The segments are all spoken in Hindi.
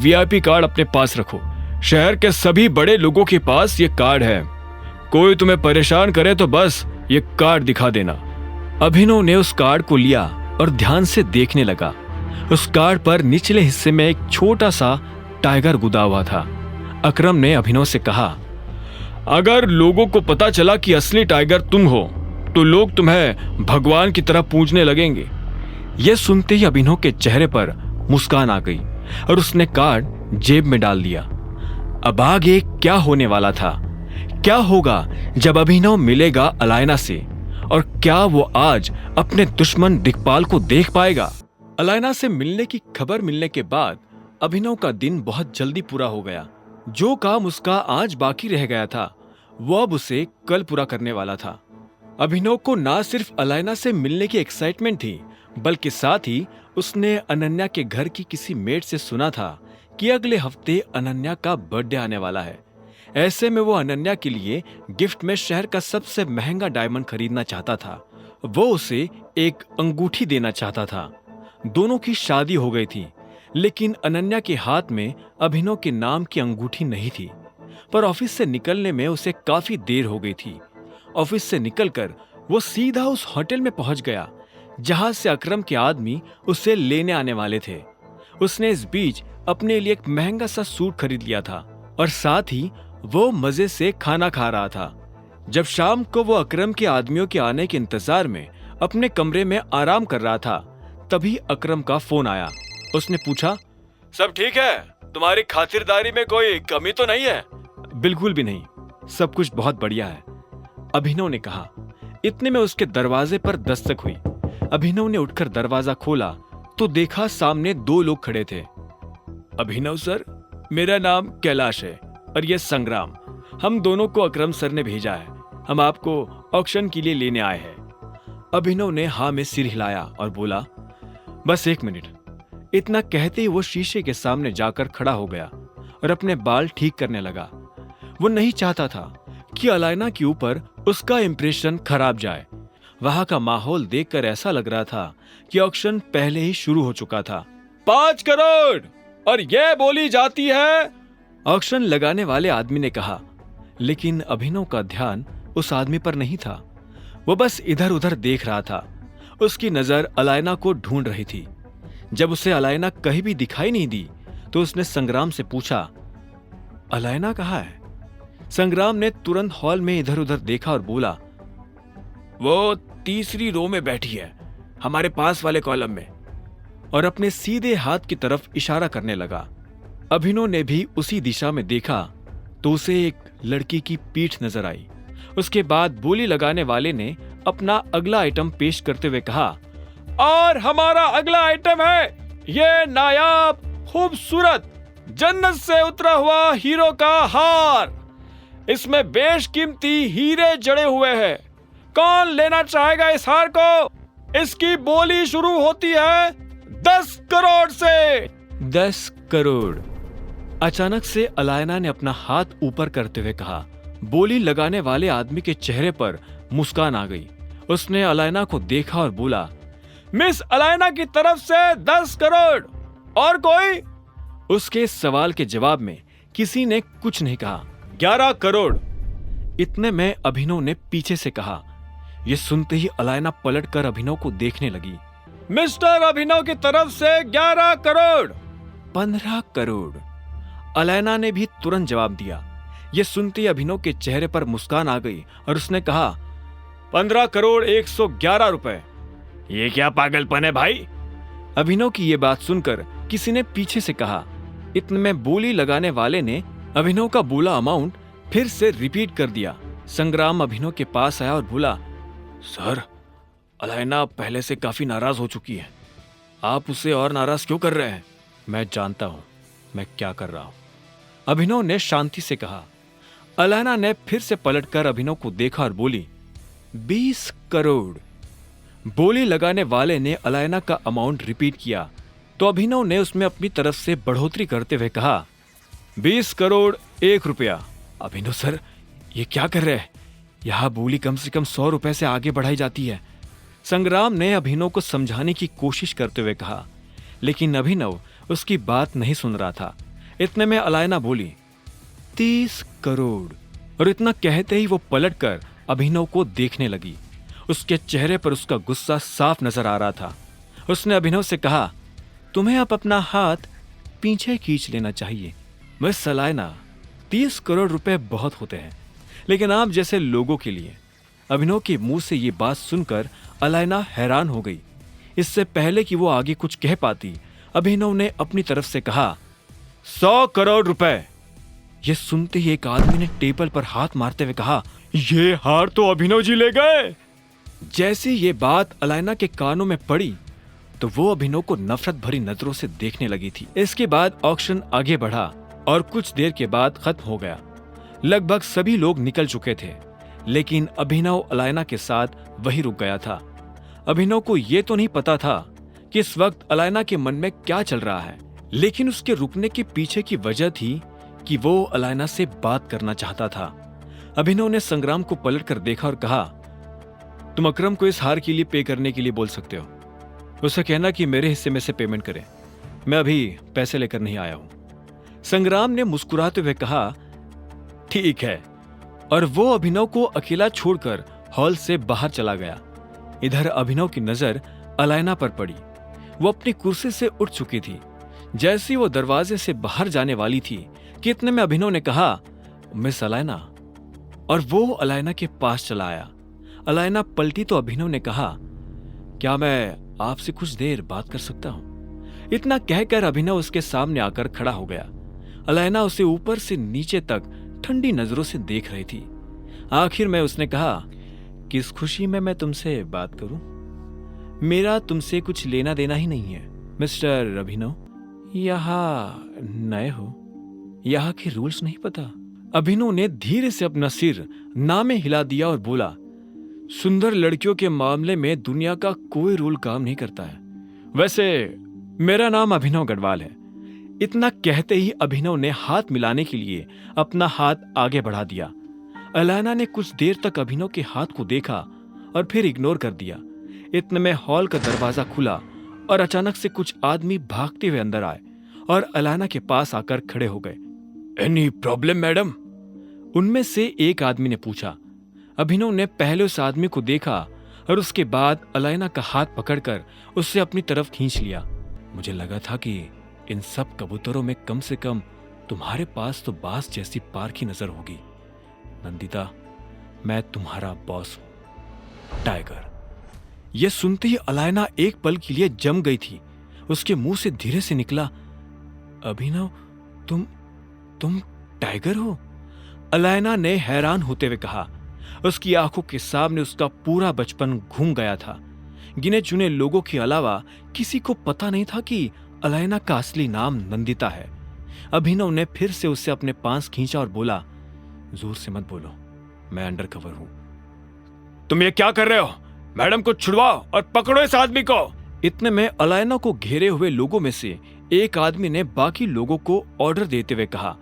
वीआईपी कार्ड अपने पास रखो। शहर के सभी बड़े लोगों के पास ये कार्ड है। कोई तुम्हें परेशान करे तो बस ये कार्ड दिखा देना। अभिनव ने उस कार्ड को लिया और ध्यान से देखने लगा। उस कार्ड पर निचले हिस्से में एक छोटा सा टाइगर गुदा हुआ था। अकरम ने अभिनव से कहा, अगर लोगों को पता चला कि असली टाइगर तुम हो तो लोग तुम्हें भगवान की तरह पूजने लगेंगे। यह सुनते ही अभिनव के चेहरे पर मुस्कान आ गई और उसने कार्ड जेब में डाल दिया। अब आगे क्या होने वाला था? क्या होगा जब अभिनव मिलेगा अलायना से? और क्या वो आज अपने दुश्मन दिक्पाल को देख पाएगा? अलायना से मिलने की खबर मिलने के बाद अभिनव का दिन बहुत जल्दी पूरा हो गया। जो काम उसका आज बाकी रह गया था वो अब उसे कल पूरा करने वाला था। अभिनव को ना सिर्फ अलायना से मिलने की एक्साइटमेंट थी, बल्कि साथ ही उसने अनन्या के घर की किसी मेड से सुना था कि अगले हफ्ते अनन्या का बर्थडे आने वाला है। ऐसे में वो अनन्या के लिए गिफ्ट में शहर का सबसे महंगा डायमंड खरीदना चाहता था। वो उसे एक अंगूठी देना चाहता था। दोनों की शादी हो गई थी, लेकिन अनन्या के हाथ में अभिनव के नाम की अंगूठी नहीं थी। पर ऑफिस से निकलने में उसे काफी देर हो गई थी। ऑफिस से निकलकर वो सीधा उस होटल में पहुंच गया जहां से अकरम के आदमी उसे लेने आने वाले थे। उसने इस बीच अपने लिए एक महंगा सा सूट खरीद लिया था और साथ ही वो मजे से खाना खा रहा था। जब शाम को वो अकरम के आदमियों के आने के इंतजार में अपने कमरे में आराम कर रहा था, तभी अकरम का फोन आया। उसने पूछा, सब ठीक है? तुम्हारी खातिरदारी में कोई कमी तो नहीं है? बिल्कुल भी नहीं, सब कुछ बहुत बढ़िया है, अभिनव ने कहा। इतने में उसके दरवाजे पर दस्तक हुई। अभिनव ने उठकर दरवाजा खोला तो देखा सामने दो लोग खड़े थे। अभिनव सर, मेरा नाम कैलाश है और ये संग्राम। हम दोनों को अकरम सर ने भेजा है। हम आपको ऑक्शन के लिए लेने आए हैं। अभिनव ने हाँ में सिर हिलाया और बोला, बस एक मिनट। इतना कहते ही वो शीशे के सामने जाकर खड़ा हो गया और अपने बाल ठीक करने लगा। वो नहीं चाहता था कि अलायना के ऊपर उसका इंप्रेशन खराब जाए। वहां का माहौल देखकर ऐसा लग रहा था कि ऑक्शन पहले ही शुरू हो चुका था। 5 करोड़ और ये बोली जाती है, ऑक्शन लगाने वाले आदमी ने कहा। लेकिन अभिनव का ध्यान उस आदमी पर नहीं था। वो बस इधर उधर देख रहा था। उसकी नजर अलायना को ढूंढ रही थी। जब उसे अलायना कहीं भी दिखाई नहीं दी तो उसने संग्राम से पूछा, अलायना कहाँ है? संग्राम ने तुरंत हॉल में इधर उधर देखा और बोला, वो तीसरी रो में बैठी है, हमारे पास वाले कॉलम में, और अपने सीधे हाथ की तरफ इशारा करने लगा। अभिनव ने भी उसी दिशा में देखा तो उसे एक लड़की की पीठ नजर आई। उसके बाद बोली लगाने वाले ने अपना अगला आइटम पेश करते हुए कहा, और हमारा अगला आइटम है ये नायाब, खूबसूरत, जन्नत से उतरा हुआ हीरो का हार। इसमें बेशकीमती हीरे जड़े हुए हैं। कौन लेना चाहेगा इस हार को? इसकी बोली शुरू होती है 10 करोड़ से। 10 करोड़। अचानक से अलायना ने अपना हाथ ऊपर करते हुए कहा। बोली लगाने वाले आदमी के चेहरे पर मुस्कान आ गई। उसने अलायना को देखा और बोला, मिस अलायना की तरफ से 10 करोड़। और कोई? उसके सवाल के जवाब में किसी ने कुछ नहीं कहा। 11 करोड़। इतने में अभिनव ने पीछे से कहा। यह सुनते ही अलायना पलटकर अभिनव को देखने लगी। मिस्टर अभिनव की तरफ से 11 करोड़। 15 करोड़। अलायना ने भी तुरंत जवाब दिया। यह सुनते ही अभिनव के चेहरे पर मुस्कान आ गई और उसने कहा, 15 करोड़ 111 रुपए। ये क्या पागलपन है भाई? अभिनव की यह बात सुनकर किसी ने पीछे से कहा। इतने में बोली लगाने वाले ने अभिनव का बोला अमाउंट फिर से रिपीट कर दिया। संग्राम अभिनव के पास आया और बोला, सर, अलायना पहले से काफी नाराज हो चुकी है। आप उसे और नाराज क्यों कर रहे हैं? मैं जानता हूं मैं क्या कर रहा हूं, अभिनव ने शांति से कहा। अलायना ने फिर से पलटकर अभिनव को देखा और बोली, 20 करोड़। बोली लगाने वाले ने अलायना का अमाउंट रिपीट किया तो अभिनव ने उसमें अपनी तरफ से बढ़ोतरी करते हुए कहा, 20 करोड़ 1 रुपया। अभिनव सर, ये क्या कर रहे हैं? यहां बोली कम से कम 100 रुपए से आगे बढ़ाई जाती है। संग्राम ने अभिनव को समझाने की कोशिश करते हुए कहा, लेकिन अभिनव उसकी बात नहीं सुन रहा था। इतने में अलायना बोली, 30 करोड़। और इतना कहते ही वो पलटकर अभिनव को देखने लगी। उसके चेहरे पर उसका गुस्सा साफ नजर आ रहा था। उसने अभिनव से कहा, तुम्हें अब अपना हाथ पीछे खींच लेना चाहिए। मिस अलायना, 30 करोड़ रुपए बहुत होते हैं, लेकिन आप जैसे लोगों के लिए। अभिनव के मुंह से ये बात सुनकर अलायना हैरान हो गई। इससे पहले कि वो आगे कुछ कह पाती, अभिनव ने अपनी तरफ से कहा, 100 करोड़ रुपए। ये सुनते ही एक आदमी ने टेबल पर हाथ मारते हुए कहा, ये हार तो अभिनव जी ले गए। जैसे ये बात अलायना के कानों में पड़ी तो वो अभिनव को नफरत भरी नजरों से देखने लगी थी। इसके बाद ऑक्शन आगे बढ़ा और कुछ देर के बाद खत्म हो गया। लगभग सभी लोग निकल चुके थे, लेकिन अभिनव अलायना के साथ वही रुक गया था। अभिनव को ये तो नहीं पता था कि इस वक्त अलायना के मन में क्या चल रहा है, लेकिन उसके रुकने के पीछे की वजह थी कि वो अलायना से बात करना चाहता था। अभिनव ने संग्राम को पलट कर देखा और कहा, तुम अकरम को इस हार के लिए पे करने के लिए बोल सकते हो। उसे कहना कि मेरे हिस्से में से पेमेंट करे। मैं अभी पैसे लेकर नहीं आया हूं। संग्राम ने मुस्कुराते हुए कहा, ठीक है। और वो अभिनव को अकेला छोड़कर हॉल से बाहर चला गया। इधर अभिनव की नजर अलायना पर पड़ी। वो अपनी कुर्सी से उठ चुकी थी। जैसी वो दरवाजे से बाहर जाने वाली थी कि इतने में अभिनव ने कहा, मिस अलायना। और वो अलायना के पास चला आया। अलायना पलटी तो अभिनव ने कहा, क्या मैं आपसे कुछ देर बात कर सकता हूं? इतना कहकर अभिनव उसके सामने आकर खड़ा हो गया। अलायना उसे ऊपर से नीचे तक ठंडी नजरों से देख रही थी। आखिर में उसने कहा, किस खुशी में मैं तुमसे बात करूं? मेरा तुमसे कुछ लेना देना ही नहीं है। मिस्टर अभिनव, यहाँ नए हो, यहाँ के रूल्स नहीं पता? अभिनव ने धीरे से अपना सिर ना में हिला दिया और बोला, सुंदर लड़कियों के मामले में दुनिया का कोई रूल काम नहीं करता है। वैसे मेरा नाम अभिनव गढ़वाल है। इतना कहते ही अभिनव ने हाथ मिलाने के लिए अपना हाथ आगे बढ़ा दिया। अलायना ने कुछ देर तक अभिनव के हाथ को देखा और फिर इग्नोर कर दिया। इतने में हॉल का दरवाजा खुला और अचानक से कुछ आदमी भागते हुए अंदर आए और अलायना के पास आकर खड़े हो गए। Any problem madam? उनमें से एक आदमी ने पूछा। अभिनव ने पहले उस आदमी को देखा और उसके बाद अलायना का हाथ पकड़कर उससे अपनी तरफ खींच लिया। मुझे लगा था कि इन सब कबूतरों में कम से कम तुम्हारे पास तो बास जैसी पार की नजर होगी। नंदिता, मैं तुम्हारा बॉस हूं, टाइगर। यह सुनते ही अलायना एक पल के लिए जम गई थी। उसके मुंह से धीरे से निकला, अभिनव, तुम टाइगर हो? अलायना ने हैरान होते हुए कहा। उसकी आंखों के सामने उसका पूरा बचपन घूम गया था। गिने चुने लोगों के अलावा किसी को पता नहीं था कि अलायना का असली नाम नंदिता है। अभिनव ने फिर से उससे अपने पास खींचा और बोला, जोर से मत बोलो, मैं अंडर कवर हूं। तुम ये क्या कर रहे हो? मैडम को छुड़वाओ और पकड़ो इस आदमी को। इतने में अलायना को घेरे हुए लोगों में से एक आदमी ने बाकी लोगों को ऑर्डर देते हुए कहा,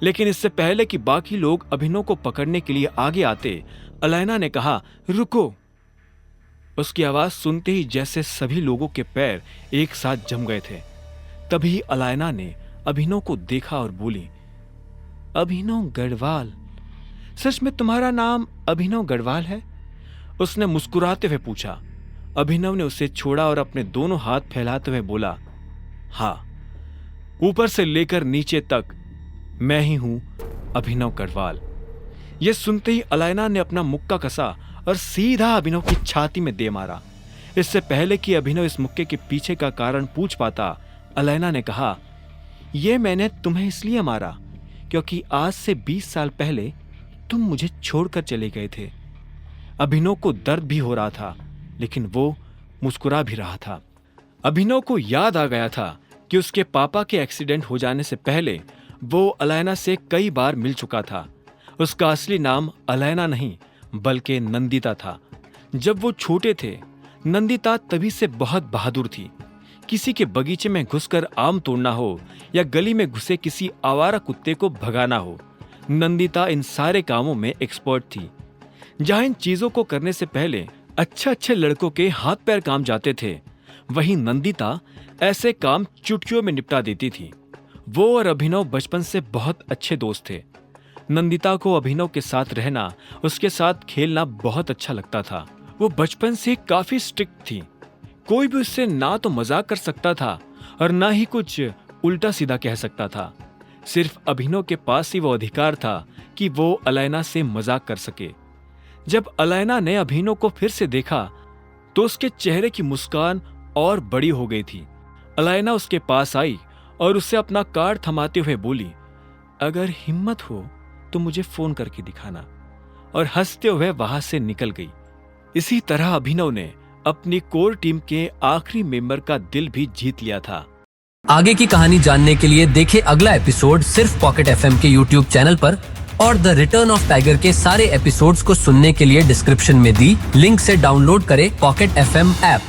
लेकिन इससे पहले कि बाकी लोग अभिनव को पकड़ने के लिए आगे आते, अलायना ने कहा, रुको। उसकी आवाज सुनते ही जैसे सभी लोगों के पैर एक साथ जम गए थे। तभी अलायना ने अभिनव को देखा और बोली, अभिनव गढ़वाल? सच में तुम्हारा नाम अभिनव गढ़वाल है? उसने मुस्कुराते हुए पूछा। अभिनव ने उसे छोड़ा और अपने दोनों हाथ फैलाते हुए बोला, हाँ, ऊपर से लेकर नीचे तक मैं ही हूं अभिनव गढ़वाल। यह सुनते ही अलायना ने अपना मुक्का कसा और सीधा अभिनव की छाती में दे मारा। इससे पहले कि अभिनव इस मुक्के के पीछे का कारण पूछ पाता, अलायना ने कहा, यह मैंने तुम्हें इसलिए मारा क्योंकि आज से 20 साल पहले तुम मुझे छोड़कर चले गए थे। अभिनव को दर्द भी हो रहा था, लेकिन वो मुस्कुरा भी रहा था। अभिनव को याद आ गया था कि उसके पापा के एक्सीडेंट हो जाने से पहले वो अलायना से कई बार मिल चुका था। उसका असली नाम अलायना नहीं बल्कि नंदिता था। जब वो छोटे थे, नंदिता तभी से बहुत बहादुर थी। किसी के बगीचे में घुसकर आम तोड़ना हो या गली में घुसे किसी आवारा कुत्ते को भगाना हो, नंदिता इन सारे कामों में एक्सपर्ट थी। जहां इन चीजों को करने से पहले अच्छे लड़कों के हाथ पैर काम जाते थे, वहीं नंदिता ऐसे काम चुटकियों में निपटा देती थी। वो और अभिनव बचपन से बहुत अच्छे दोस्त थे। नंदिता को अभिनव के साथ रहना, उसके साथ खेलना बहुत अच्छा लगता था। वो बचपन से काफी स्ट्रिक्ट थी। कोई भी उससे ना तो मजाक कर सकता था और ना ही कुछ उल्टा सीधा कह सकता था। सिर्फ अभिनव के पास ही वो अधिकार था कि वो अलैना से मजाक कर सके। जब अलैना ने अभिनव को फिर से देखा तो उसके चेहरे की मुस्कान और बड़ी हो गई थी। अलैना उसके पास आई और उससे अपना कार्ड थमाते हुए बोली, अगर हिम्मत हो तो मुझे फोन करके दिखाना, और हंसते हुए वहां से निकल गई। इसी तरह अभिनव ने अपनी कोर टीम के आखिरी मेंबर का दिल भी जीत लिया था। आगे की कहानी जानने के लिए देखें अगला एपिसोड सिर्फ पॉकेट एफएम के यूट्यूब चैनल पर, और द रिटर्न ऑफ टाइगर के सारे एपिसोड्स को सुनने के लिए डिस्क्रिप्शन में दी लिंक से डाउनलोड करें पॉकेट एफएम ऐप।